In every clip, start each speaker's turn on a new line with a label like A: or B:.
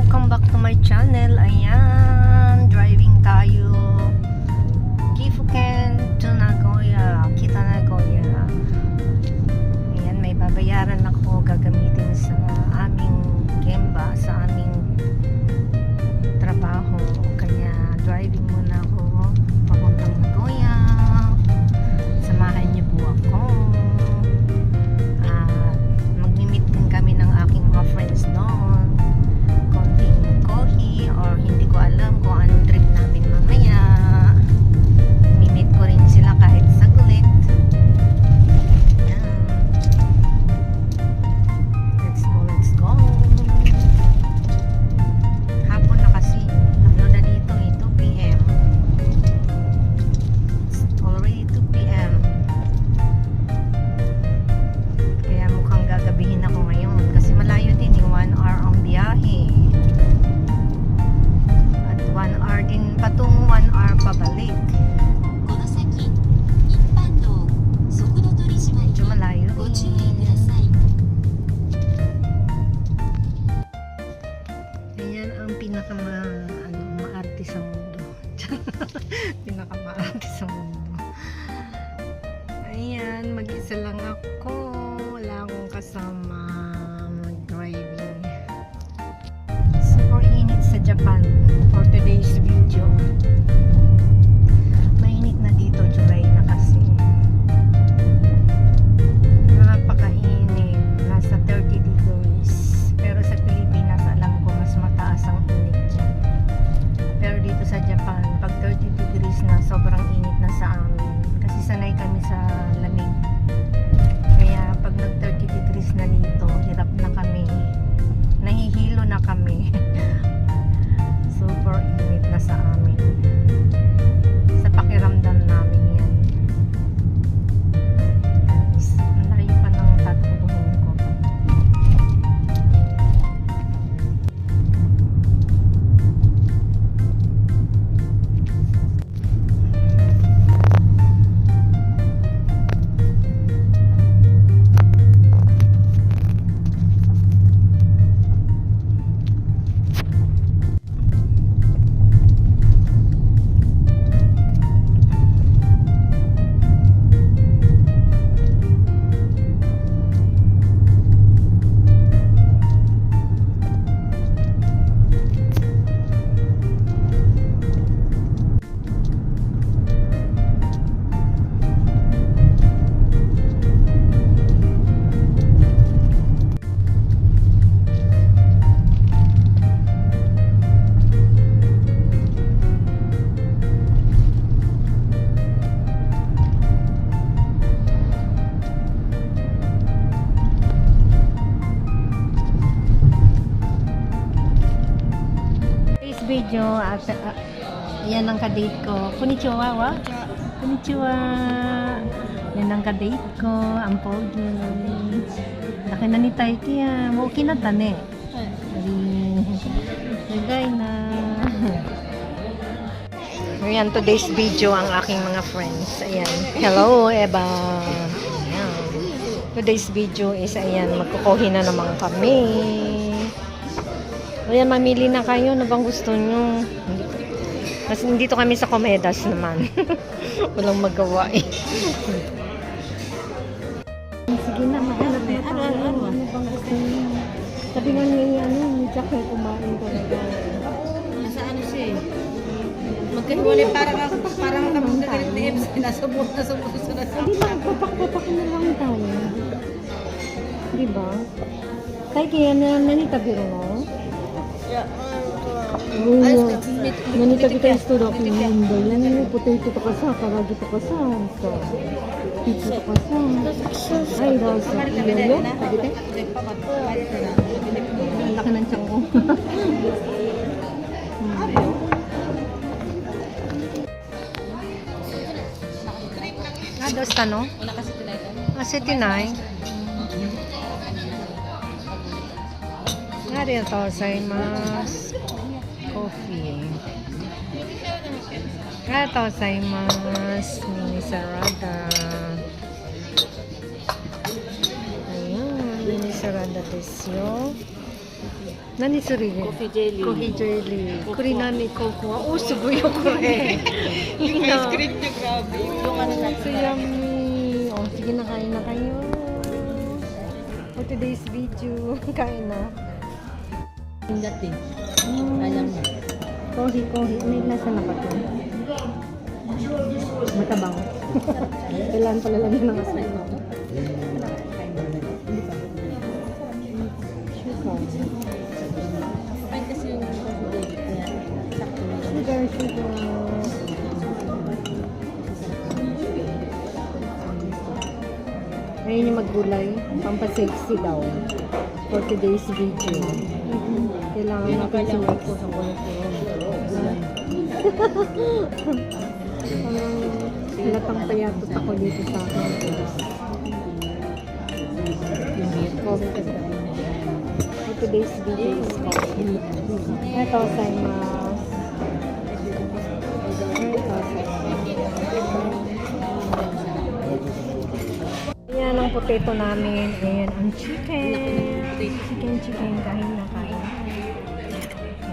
A: Welcome back to my channel. Ayan, driving tayo. Gifuken to Nagoya, Kita Nagoya. Ayan, may babayaran ako gagamitin sa aming gemba, sa aming trabaho. Kaya driving muna ako papuntang Nagoya. Samahan niyo po ako. At mag-meet din kami ng aking mga friends doon. Or hindi ko alam kung anong trip namin mamaya. Mimit ko rin sila kahit saglit. Ayan. Let's go. Hapon na kasi. Ano na dito 2 p.m. It's already 2 p.m. Kaya mukhang gagabihin ako ngayon kasi malayo din yung 1 hour ang biyahe. 1 hour din patung 1 hour pabalik. Medyo malayo Ayan ang maarte sa mundo. Pinakamaarte sa mundo. Ayan, mag-isa lang ako. Wala akong kasama mag-driving. Super init sa Japan for today's video. Mainit na dito, July na kasi. Napakainit. Nasa 30 degrees. Pero sa Pilipinas, alam ko mas mataas ang init dyan. Pero dito sa Japan, pag 30 degrees na, sobrang init na sa amin. Kasi sanay kami sa lamig. Kaya pag nag 30 degrees na dito, hirap na kami. Nahihilo na kami. Super init na sa amin. Sa pakiramdam namin yan. Guys, malayo pa ng tatakbuhin ko. Video at yan ang ka-date ko. Konnichiwa wa? Konnichiwa. Yan ang ka-date ko. Ang pogi. Laki na ni Taiki yan. Okay na tane. Lagay na. Ayan, today's video ang aking mga friends. Ayan. Hello, Eva. Ayan. Today's video is ayan, magkukuhin na naman kami. Ayan, mamili na kayo. Ano bang gusto nyo? Kasi dito kami sa Comedas naman. Walang magawa eh. Sige na, mahanap na tayo. Ano bang gusto nyo? Sabi nga niya, ni Jack ay kumain talaga.
B: Nasa ano siya eh. Magkahiwalay parang kami nagalit ni Eps. Nasa buwan na sa buwan na sa
A: Hindi ba, papak-papak na lang tayo. Diba? Kaya kaya nanitabi rin mo? Nanita kita isto daw kung hindi. Yan yung potato to kasa, karagi to kasa. Pizza to kasa. Ay, daw sa iyo. Ang laki ng tiyan ko. Dos tano? Kasi tinay. Arigatou gozaimasu. Coffee. Arigatou gozaimasu. Mini sarada. Ayan, mini sarada desu yo. 何する家
B: コーヒージェリー。
A: コーヒージェリー。栗何ココア。お、すごいよ、これ。いいな。
B: niya, grabe. Yung ano natin.
A: So yummy. Oh, sige na, kain na kayo. For today's video, kain na.
B: Pindot din. Sayang na.
A: Kohi. May nasa na ba ito? Matabang. Kailangan pala lang yun ng asal.
B: Kahit kasi yung coffee jelly, kaya sakto na.
A: Sugar. Ngayon yung maggulay, pampasexy daw. For today's video. Kailangan natin sulat po sa kulot ko. Halatang payatot ako dito sa akin. Coffee. For today's video is coffee. Ito, saimasu. Ayan ang potato namin. Ayan ang chicken. Chicken. Kain na kain.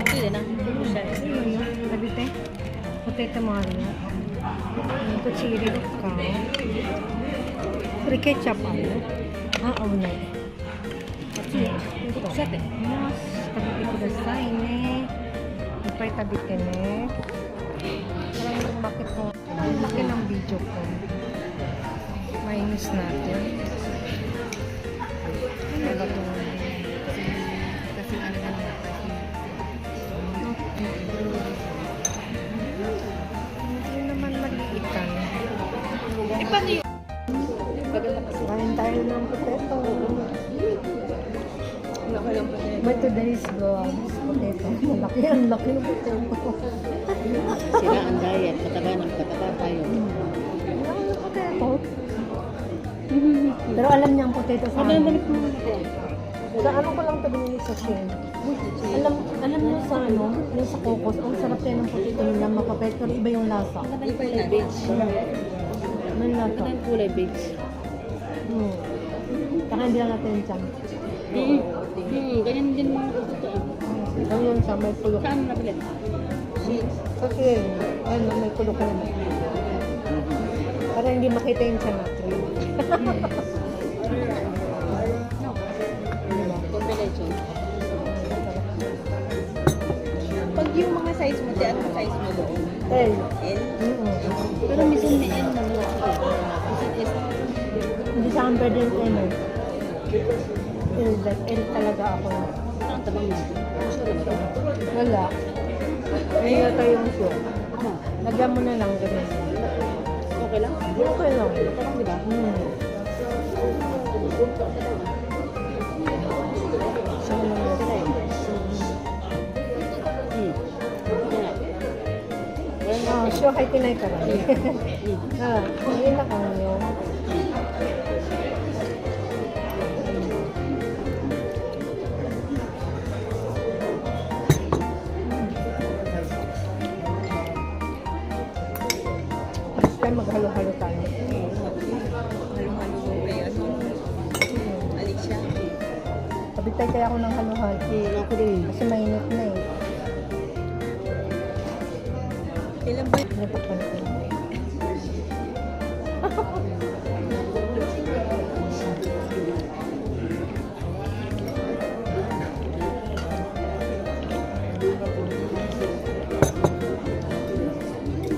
B: Hindi na.
A: Ayun yun. Nabite? Potato mo rin. Ito chili ka. Kuri ketchup ano? Oo na. Ito. Yes. Tabiti kudasai ne. Ipay tabiti ne. Parang bakit ko. Ang laki ng video ko. Mainis natin. Ano ba ito? Kasi ano na natin. Hindi naman maliitan.
B: Paano yun?
A: Kain tayo ng potato. But today's vlog is potato. Ang laki ng potato.
B: Sila ang diet. Pataba ng pataba tayo.
A: Ang potato. Pero alam niya ang potato sa amin. Sa ano ko lang ito binili sa Shein. Alam niyo sa ano, yung sa Cocos, ang sarap tayo ng potato nila, mapapait, pero iba yung lasa.
B: Kulay beige.
A: May lasa.
B: Ano yung kulay beige?
A: Saka hindi lang natin yung tiyan.
B: Ganyan din mga ito.
A: Ang yun siya, may kulok.
B: Saan nabili?
A: Kasi, ano, may kulok na naman. Para hindi makita yung tiyan natin.
B: Combination. Pag yung mga size mo, anong size mo doon?
A: L.
B: L?
A: Pero minsan may L na mo.
B: Minsan S.
A: Hindi sa akin pwede yung M eh. L, like L talaga ako.
B: Saan tabang mo? Sure ba?
A: Wala. Ayun na tayo yung show. Lagyan mo na lang ganun.
B: Okay lang?
A: Okay lang.
B: Okay lang, di ba? Sure, kahit tinay ka rin. Hindi na kang yun. Next time maghalo-halo tayo. Alicia.
A: Kabitay kaya ako ng halo-halo.
B: Ako din.
A: Kasi mainit na eh.
B: Ilan ba?
A: Natakpan ko.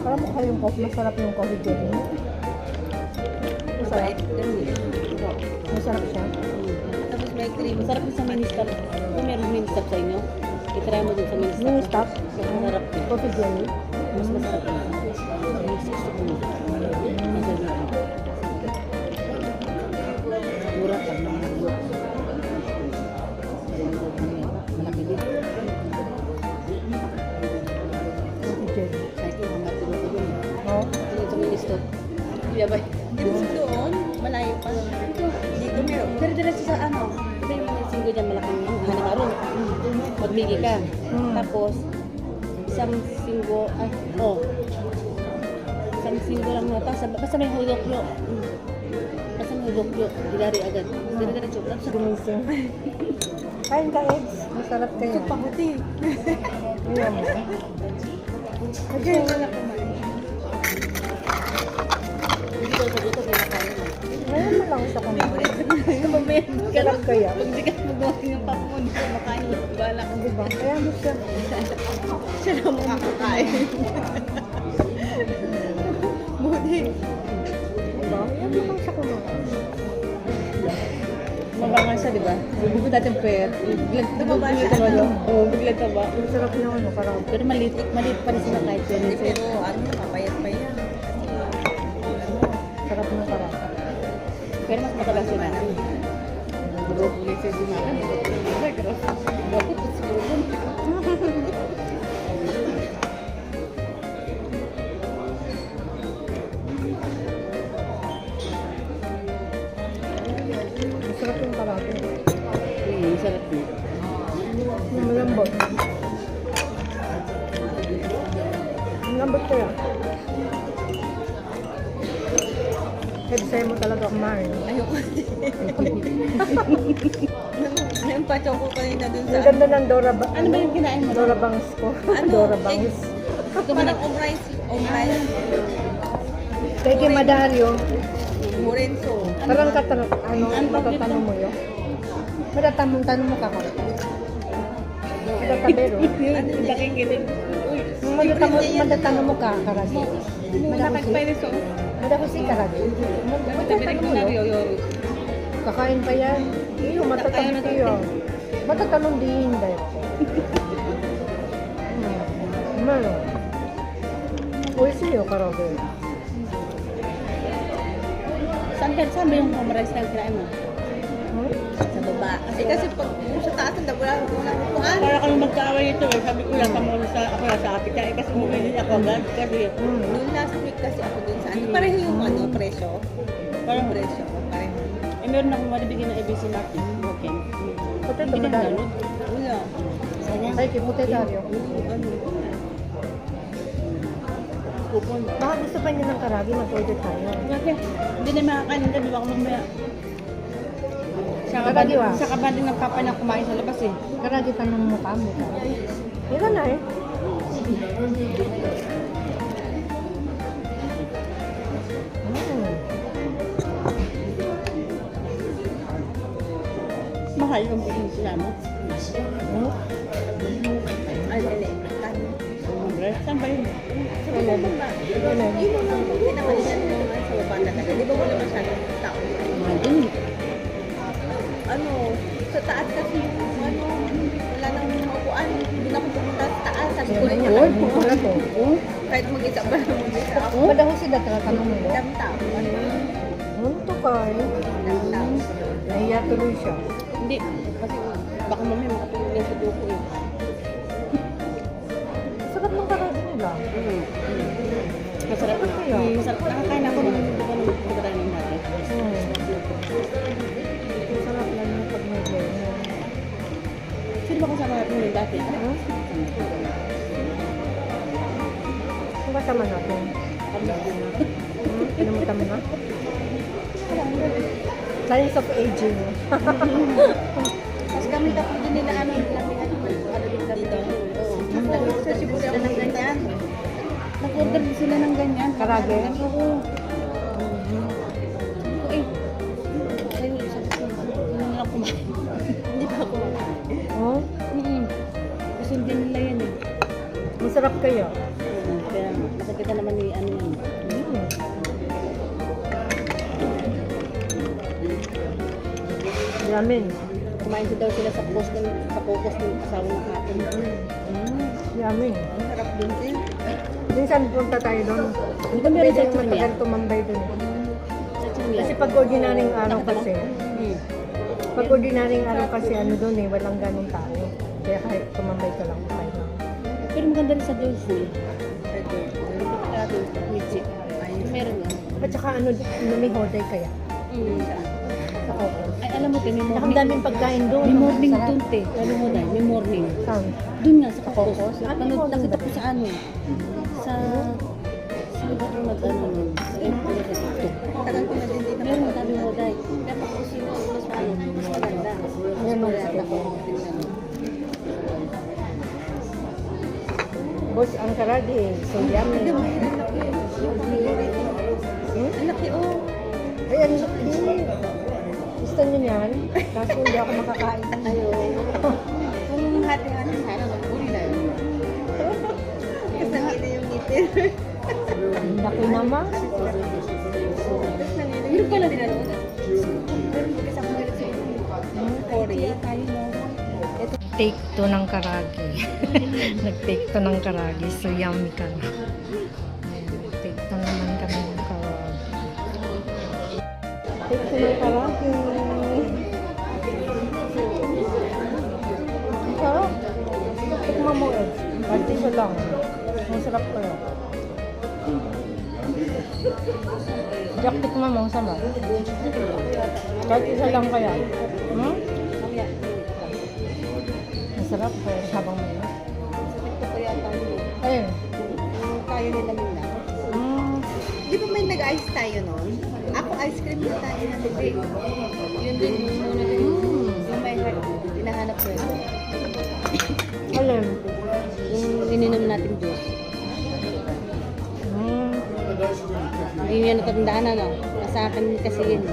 A: Parang mukha yung coffee. Masarap yung coffee jelly. Masarap. Masarap siya.
B: Tapos may cream. Masarap din sa mini-stop. Kung meron mini-stop sa inyo, itry mo dun sa mini-stop.
A: Mini stop.
B: Masarap din.
A: Coffee jelly.
B: Mas masarap din. Mura pa. Malaki din.
A: Coffee jelly.
B: Kahit yung mga tiro ko dun.
A: Oh.
B: Dito sa mini-stop. Kuya ba? Dito doon, malayo pa. Dito meron. Pero diretso sa ano? Ito yung mga singgo dyan, malaking hanang aron. Magpili ka. Tapos, isang singgo, isang singgo lang na. Tapos, basta may hudokyo. Basta may hudokyo. Dilari agad. Diretso. Tapos,
A: Gumising. Kain ka, eggs. Masarap kaya.
B: Ito pabuti.
A: Ayan mo.
B: Okay. Wala kumain. Hindi ko sabi ko kinakain mo.
A: Ngayon mo lang siya kumain.
B: Mamaya,
A: Masarap kaya.
B: pag di ka magawa ng papa mo, hindi ko makain. Bala ko.
A: Diba? Kaya mo siya.
B: Siya na makakakain. Buti.
A: Diba? Kaya mo lang siya kumain.
B: Mabangan siya, di ba? Bubog natin pet. Tumaba siya. Oo, bigla taba.
A: Masarap yung ano, parang.
B: Pero maliit pa rin sila kahit yun. Pero ano, papayat pa yan.
A: Sarap ng parang.
B: Pero mas matalas yun na. Bubog ulit siya sumakan. Bakit?
A: Masarap yung parang.
B: Sarap niya.
A: Yung malambot. Ang lambot kaya. Kahit sa'yo mo talaga kumain.
B: Ayoko. Nampacho ko kanina dun
A: Ang ganda ng Dora
B: Ano ba yung kinain mo?
A: Dora Bangs ko.
B: Ano?
A: Dora Bangs.
B: Parang omrice. Omrice.
A: Kay kay Madario,
B: Morenso.
A: parang matatanong mo yun. Matatanong mo ka ka. Matatabero.
B: Ano yung daking giling?
A: Matatanong mo ka karagi.
B: Nakagpailis ako.
A: Madahusi karagi. Matatanong mo yun. Kakain pa yan. Iyo, matatanong kayo. Matatanong din dahil. Mano. Oishi yo karagi.
B: Saan ba yung omrice na kinain mo? Sa baba. Kasi pag sa taas, ang wala upuan. Para kami magkaaway ito eh. Sabi ko lang mo sa ako sa kapit ka. Kasi bumili ako agad. Kasi noon last week kasi ako dun sa ano. Pareho yung ano, presyo. Parang presyo. Pareho. Eh meron akong malibigyan ng ABC Martin. Okay.
A: Potato Madario.
B: Wala. Sayang.
A: Ay, kay Potato.
B: Ano? Kupon.
A: Baka gusto pa niya ng karagi, mag-order tayo.
B: Kasi hindi na makakain ka. Di ba ako mamaya?
A: Karagi wa?
B: Sa kabading ng papa na kumain sa labas eh.
A: Karagi tanong mo ka mo. Yan na eh.
B: Mahal yung business sila mo. Ay, saan ba yun? Yun naman yan naman sa baba talaga. Di ba wala masyadong tao? Ano, sa taas kasi yung ano, wala nang maupuan. Hindi na ako pumunta sa taas. Sabi ko niya,
A: Wala to.
B: kahit mag-isa ba naman mag-isa ako.
A: Madaho sila tanong mo yun.
B: Dam-tao.
A: Ano to ka eh?
B: Dam-tao.
A: Nahiya tuloy siya.
B: Hindi, kasi baka mamaya makatulog yan sa duko eh.
A: Sarap ng karagi nila.
B: Masarap. Masarap. Nakakain ako ng pagkakaroon natin.
A: Masarap lang yung pag may ganyan.
B: Sino ba kasama natin yung dati?
A: Ang kasama natin. Pinamutan mo na? Science of aging.
B: Mas kami tapos din nila ano din dito. Oo. Sa Cebu sila ng ganyan. Nag-order din sila ng ganyan.
A: Karage?
B: Oo. Eh. Ayun, sabi ko, hindi na ako kumain. Hindi pa ako kumain.
A: Oh,
B: Kasi hindi nila yan eh.
A: masarap kayo.
B: Kaya nakakita naman ni ano yun.
A: Yamin.
B: Kumain daw sila sa focus ng asawa ng kapon.
A: Yamin.
B: Ang sarap din eh.
A: Minsan punta tayo doon.
B: Hindi ba meron sa
A: Pwede
B: Chumya?
A: matagal tumambay doon.
B: Sa Chumya.
A: Kasi pag ordinaryong araw kasi,
B: Hmm.
A: pag ordinaryong araw kasi ano doon eh, walang ganong tao. Kaya kahit tumambay ka lang, okay lang.
B: Pero maganda rin sa Dolphin. Meron yan.
A: At saka ano, lumihoday kaya. Sa Cocos.
B: Ay, alam mo, te, may
A: Ang
B: morning.
A: daming pagkain doon.
B: May morning
A: Sarap.
B: dun, te. Alam mo dahil, may morning.
A: Saan?
B: Doon nga, sa Cocos.
A: Cocos? Ano
B: Panood,
A: morning
B: nakita
A: ba?
B: ko sa ano. Sa lugar ko nag-ano nun. Sa Emperor sa TikTok. Tagal ko na din dito. Meron, madami mo dahil. Kaya pag sino, mas maganda.
A: Yan ang
B: Kaya ako tingnan.
A: Boss, ang karadi. So yummy.
B: Ang laki oh.
A: Ay, ang laki. Gusto niyo yan? Kaso hindi ako makakain.
B: Ayun. Kung hati-hati sana mag-uli na yun. Kasangin na yung ngipin.
A: Ang laki naman.
B: Meron pala din ano. Meron kasi ako ngayon sa Korea. Tayo no.
A: Take 2 ng karagi. Nag-take 2 ng karagi. So yummy ka na. Ayan, take 2 naman kami ng karagi. Take 2 ng karagi. Ang sarap. Tikman mo eh. Party siya lang. Ang sarap ko yun. Jack, tikman mo. Ang sarap. Kahit isa lang kaya. Hmm? Masarap po habang may
B: Ito ko yata yun.
A: ayun.
B: Tayo nila muna. Di ba may nag-ice tayo noon? Ako ice cream na tayo na bibig. Yun din yung muna din. Yung may heart. Hinahanap ko yun.
A: Alin?
B: Yung ininom natin juice. Ayun yan natandaan na no. Nasa akin kasi yun.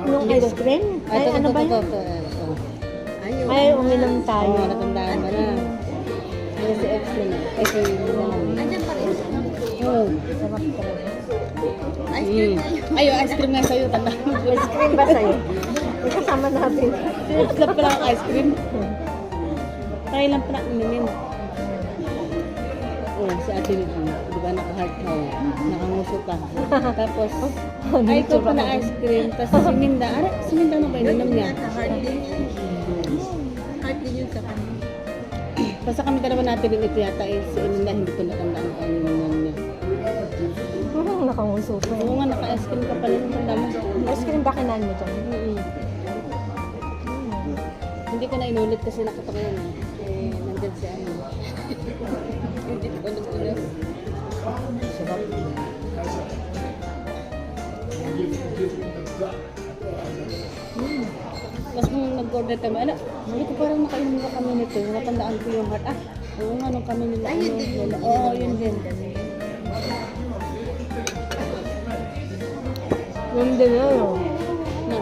A: Yung ice cream? Ay, ano ba yun?
B: Ayun.
A: Ay, uminom tayo.
B: Oo, natandaan mo na. Ayun si X na. Ay, si Nandiyan pa rin. Oo.
A: Sarap talaga.
B: Ice cream tayo. Ayun, ice cream nga sa'yo. Tandaan mo.
A: Ice cream ba sa'yo? May kasama natin.
B: Sinap pala ang ice cream. Tayo lang pala inumin. Oh, si Ate Lito, di ba naka-heart ka, nakanguso ka. Tapos, ay ito pa na ice cream. Tapos si Minda, si Minda ano ba ininom niya? Heart din yun. Heart din yun sa kanya. Basta kami dalawa natin din ito yata eh, si Minda hindi ko natandaan kung ano ininom niya.
A: Nakanguso pa.
B: Oo nga, naka-ice cream ka pala, tanda mo.
A: Ice cream ba kinain mo dyan?
B: Hindi ko na inulit kasi nakita ko yan eh. Nandyan si ano. Hindi ko inulit.
A: Sarap.
B: Tapos nung nag-order kami, ala, sabi ko parang nakainom na kami nito. Natandaan ko yung heart. Ah, oo nga, nung kami nila. Ay, yun din. Oo, yun din.
A: Yung din yun.
B: Na,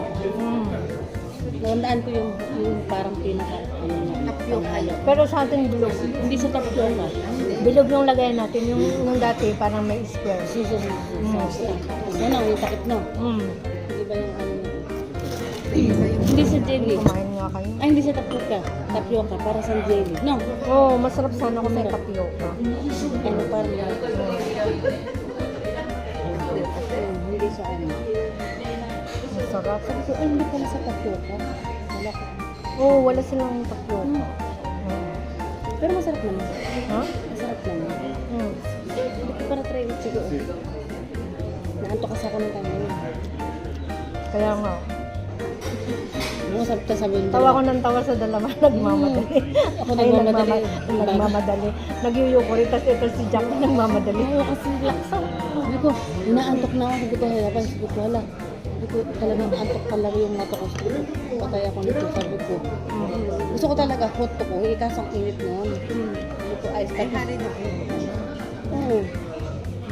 B: natandaan ko yung parang pinaka, tapioca.
A: Pero sa atin bilog.
B: Hindi sa tapioca.
A: Bilog yung lagay natin. Yung nung dati parang may square.
B: Sauce. Ano, yung takip no? Hindi ba yung ano? Hindi sa jelly.
A: Kumain nga kayo.
B: Ay, hindi sa tapioca. Tapioca, para sa jelly. No?
A: Oo, masarap sana ako sa tapioca.
B: Ano, parang hindi sa ano.
A: Masarap.
B: Sabi ko, ay, hindi pala sa tapioca. Wala ko.
A: Oo, wala silang tapioca.
B: Pero masarap naman.
A: Ha?
B: Masarap naman. Hindi ko para try it siguro. Naanto kasi ako ng tama yun.
A: Kaya nga.
B: Sabi mo.
A: Tawa ko ng tawa sa dalawa. Nagmamadali.
B: Ako nagmamadali.
A: Nagmamadali. Nagyuyukuri. Tapos ito si Jack nagmamadali.
B: Oo, kasi laksa. Sabi ko, inaantok na ako. Sabi ko, hirapan. Sabi ko, wala. Sabi ko, talagang antok talaga yung mata ko. Patay ako nito. Sabi ko, gusto ko talaga hot to ko. Ikasang init noon. Sabi ko, ice cream. Oo.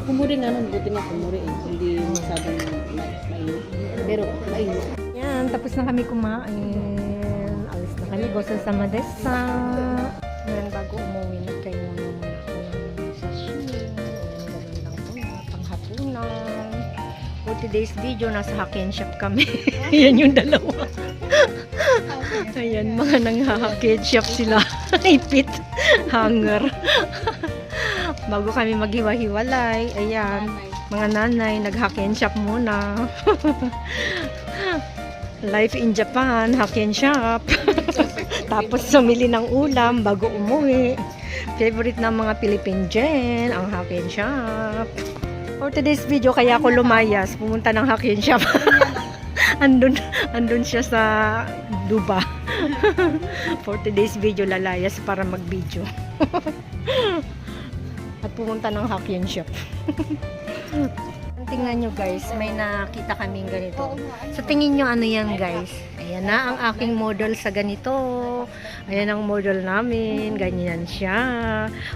B: Kumuri nga nun. Buti nga kumuri eh. Hindi masyadong mainit. Pero mainit.
A: Yan, tapos na kami kumain. Alis na kami. Bosa sa Madesa. Ngayon bago umuwi na kayo muna ako ng sashimi. Ganun lang muna. Panghapunan. For today's video, nasa Haken Shop kami. Yan yung dalawa. Ayan, mga nang-Haken Shop sila. Ipit. Hanger. Bago kami maghiwa-hiwalay. Ayan. Mga nanay, nag-Haken Shop muna. Life in Japan, Haken Shop. Tapos sumili ng ulam bago umuwi. Favorite ng mga Philippine Gen, ang Haken Shop. For today's video, kaya ako lumayas, pumunta ng Haken Shop. andun siya sa Duba. For today's video, lalayas para mag-video. At pumunta ng Haken Shop. Tingnan nyo guys, may nakita kaming ganito. Sa tingin nyo ano yan guys? Ayan na ang aking model sa ganito. Ayan ang model namin. Ganyan siya.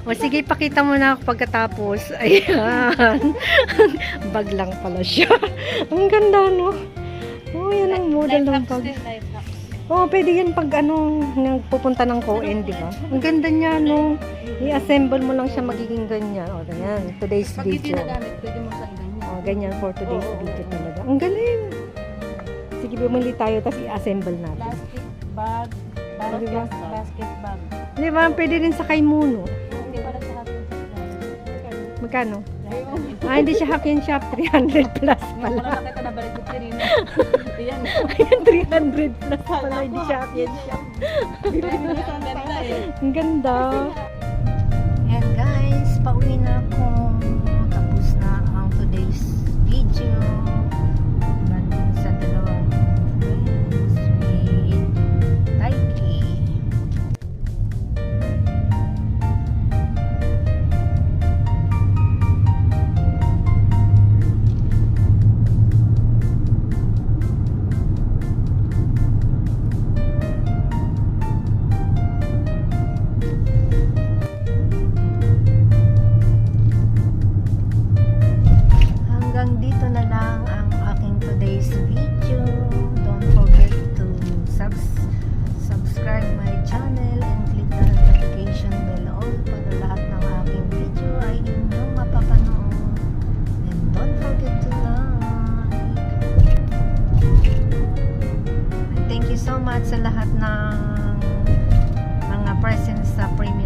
A: O sige, pakita mo na ako pagkatapos. Ayan. Bag lang pala siya. Ang ganda, no? Oh, yan ang model ng bag. Oh, pwede yan pag nagpupunta ng Coen, di ba? Ang ganda niya, no? I-assemble mo lang siya magiging ganyan. O, ganyan. Today's
B: Pag hindi
A: video.
B: nagamit, pwede mo sa ganyan.
A: O, ganyan for today's
B: Oo.
A: video talaga. Ang galing! Sige, bumili tayo, tapos i-assemble natin.
B: Plastic bag,
A: Diba?
B: basket bag.
A: Di ba? Pwede rin sa Kaimuno.
B: Hindi pala sa atin.
A: Magkano? Ah, hindi siya Hack and Shop. 300 plus
B: Wala
A: pala.
B: na kita nabalik ko rin. Yan.
A: Ayan, 300 plus pala. Hindi siya Hack and Shop.
B: Ang ganda eh.
A: Ang ganda. Ayan guys, pauwi na ako. Tapos na ang today's video. Nandun sa dalawang friends with Taiki. Hanggang dito na lang ang aking today's video. Don't forget to subscribe my channel and click the notification bell all para lahat ng aking video ay inyong mapapanood. And don't forget to like. And thank you so much sa lahat ng mga presents sa premium